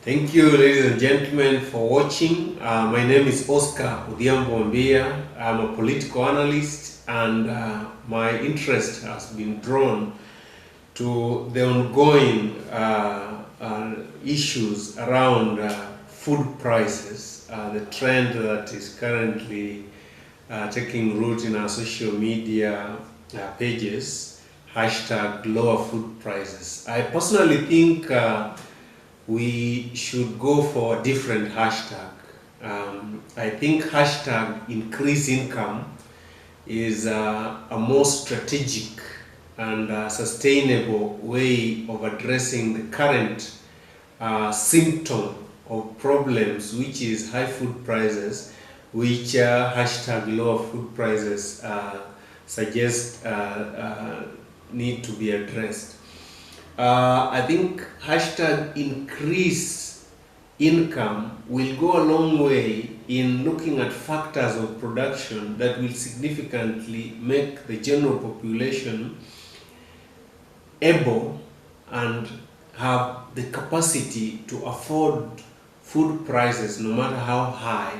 Thank you, ladies and gentlemen, for watching. My name is Oscar Odhiambo Mbia. I'm a political analyst, and my interest has been drawn to the ongoing issues around food prices, the trend that is currently taking root in our social media pages, hashtag lower food prices. I personally think we should go for a different hashtag. I think hashtag increase income is a more strategic and sustainable way of addressing the current symptom of problems, which is high food prices, which hashtag lower food prices suggest need to be addressed. I think hashtag increase income will go a long way in looking at factors of production that will significantly make the general population able and have the capacity to afford food prices no matter how high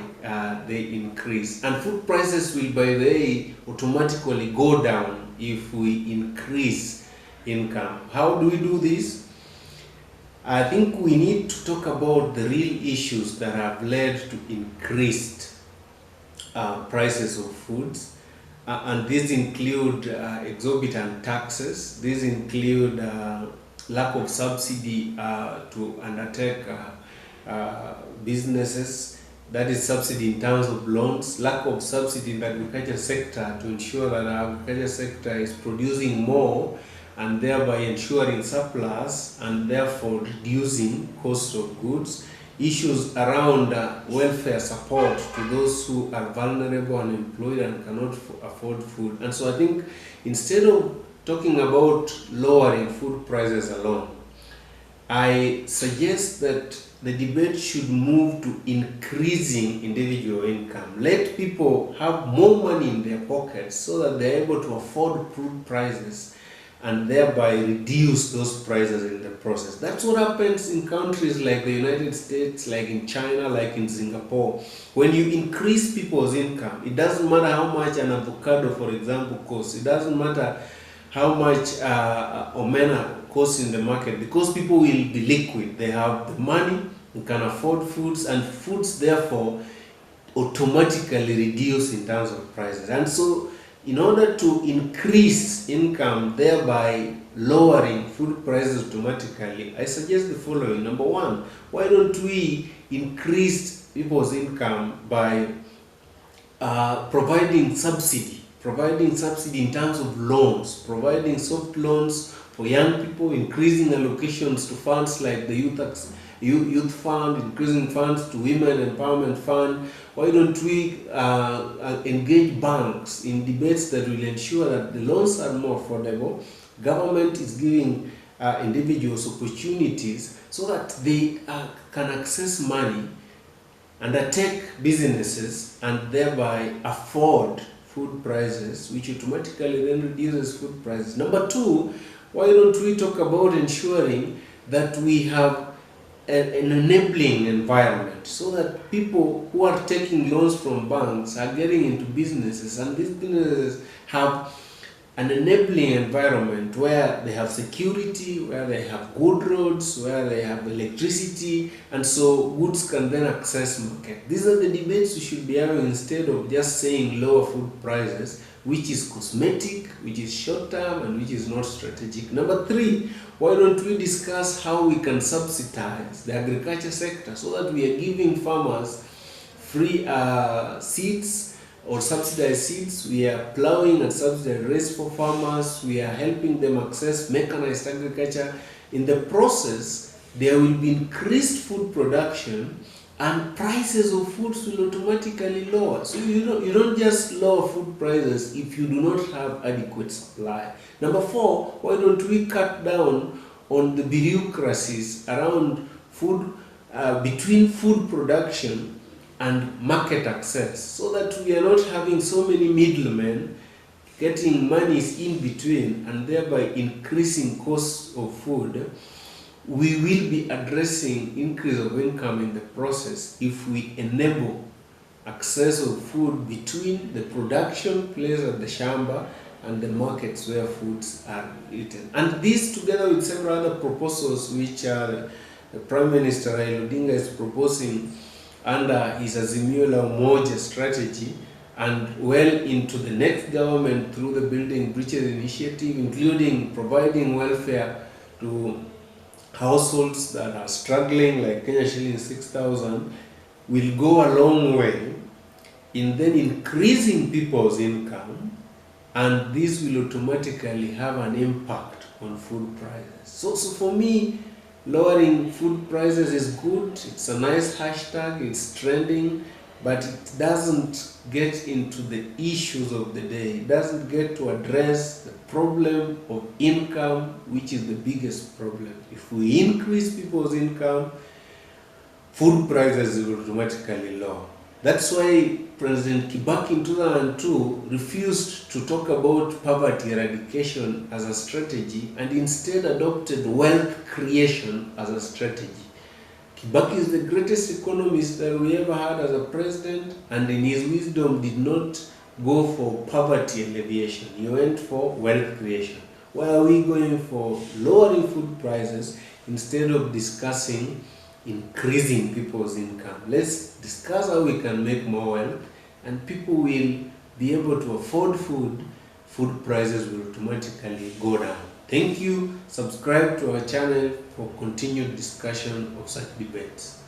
they increase. And food prices will, by the way, automatically go down if we increase income. How do we do this? I think we need to talk about the real issues that have led to increased prices of foods, and these include exorbitant taxes. These include lack of subsidy to undertake businesses, that is subsidy in terms of loans, lack of subsidy in the agriculture sector to ensure that our agriculture sector is producing more and thereby ensuring surplus and therefore reducing cost of goods, issues around welfare support to those who are vulnerable, unemployed, and cannot afford food. And so I think instead of talking about lowering food prices alone, I suggest that the debate should move to increasing individual income. Let people have more money in their pockets so that they're able to afford food prices and thereby reduce those prices in the process. That's what happens in countries like the United States, like in China, like in Singapore. When you increase people's income, it doesn't matter how much an avocado, for example, costs. It doesn't matter how much omena costs in the market, because people will be liquid. They have the money, they can afford foods, and foods therefore automatically reduce in terms of prices. And so in order to increase income, thereby lowering food prices automatically, I suggest the following. Number one, why don't we increase people's income by providing subsidy in terms of loans, providing soft loans for young people, increasing allocations to funds like the youth fund, increasing funds to women empowerment fund. Why don't we engage banks in debates that will ensure that the loans are more affordable? Government is giving individuals opportunities so that they can access money, undertake businesses, and thereby afford food prices, which automatically then reduces food prices. Number two, why don't we talk about ensuring that we have an enabling environment so that people who are taking loans from banks are getting into businesses, and these businesses have an enabling environment where they have security, where they have good roads, where they have electricity, and so goods can then access market. These are the debates we should be having instead of just saying lower food prices, which is cosmetic, which is short term, and which is not strategic. Number three, why don't we discuss how we can subsidize the agriculture sector so that we are giving farmers free seeds or subsidized seeds. We are plowing and subsidized rates for farmers. We are helping them access mechanized agriculture. In the process, there will be increased food production and prices of foods will automatically lower. So you don't just lower food prices if you do not have adequate supply. Number four, why don't we cut down on the bureaucracies around food, between food production and market access, so that we are not having so many middlemen getting monies in between and thereby increasing costs of food we will be addressing increase of income in the process if we enable access of food between the production place at the shamba and the markets where foods are eaten. And this, together with several other proposals which the Prime Minister Raila Odinga is proposing under his Azimio la Umoja strategy, and well into the next government through the Building Bridges initiative, including providing welfare to households that are struggling, like Kenya shilling 6,000, will go a long way in then increasing people's income, and this will automatically have an impact on food prices. So for me, lowering food prices is good. It's a nice hashtag, it's trending, but it doesn't get into the issues of the day. It doesn't get to address the problem of income, which is the biggest problem. If we increase people's income, food prices will automatically lower. That's why President Kibaki in 2002 refused to talk about poverty eradication as a strategy and instead adopted wealth creation as a strategy. Kibaki is the greatest economist that we ever had as a president, and in his wisdom did not go for poverty alleviation. He went for wealth creation. Why are we going for lowering food prices instead of discussing increasing people's income? Let's discuss how we can make more wealth, and people will be able to afford food. Food prices will automatically go down. Thank you. Subscribe to our channel for continued discussion of such debates.